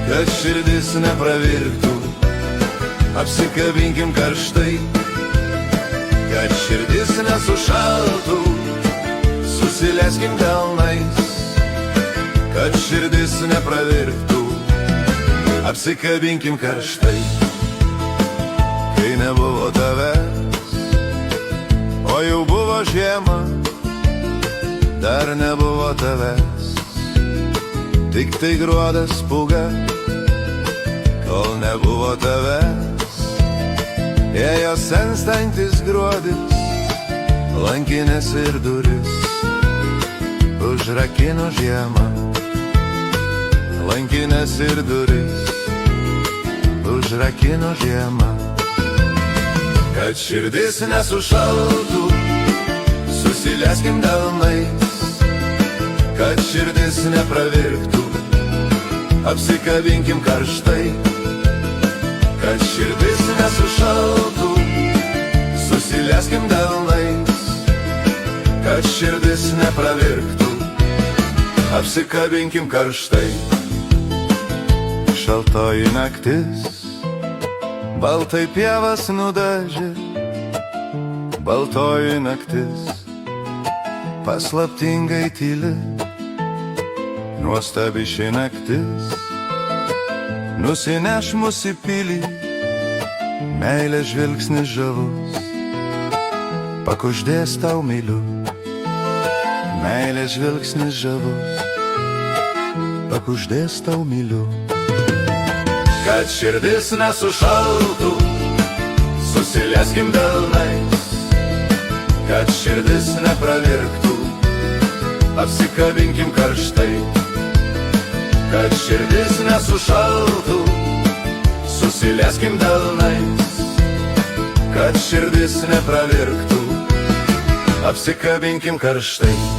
kad širdis nepravirktų, apsikabinkim karštai, kad širdis nesušaltų, susileiskim delnais, kad širdis nepravirktų, apsikabinkim karštai. Kai nebuvo tavęs, o jau buvo žiema, dar nebuvo tavęs, tik tai gruodas pūga. Kol nebuvo tavęs, ėjo senstantis gruodis, lankinės ir duris užrakino žiemą. Lankinės ir duris užrakino žiemą. Kad širdis nesušaltų, susileiskim delnais, kad širdis nepravirktų, apsikabinkim karštai. Kad širdis nesušaltų, susileiskim delnais, kad širdis nepravirktų, apsikabinkim karštai. Šaltoji naktis baltai pievas nudažė, baltoji naktis paslaptingai tyli. Nuostabi ši naktis nusineš mus į pilį, meilės žvilgsnis žavus pakuždės tau myliu. Meilės žvilgsnis žavus pakuždės tau myliu. Kad širdis nesušaltų, susileiskim delnais, kad širdis nepravirktų, apsikabinkim karštai. Kad širdis nesušaltų, susileiskim delnais, kad širdis nepravirktų, apsikabinkim karštai.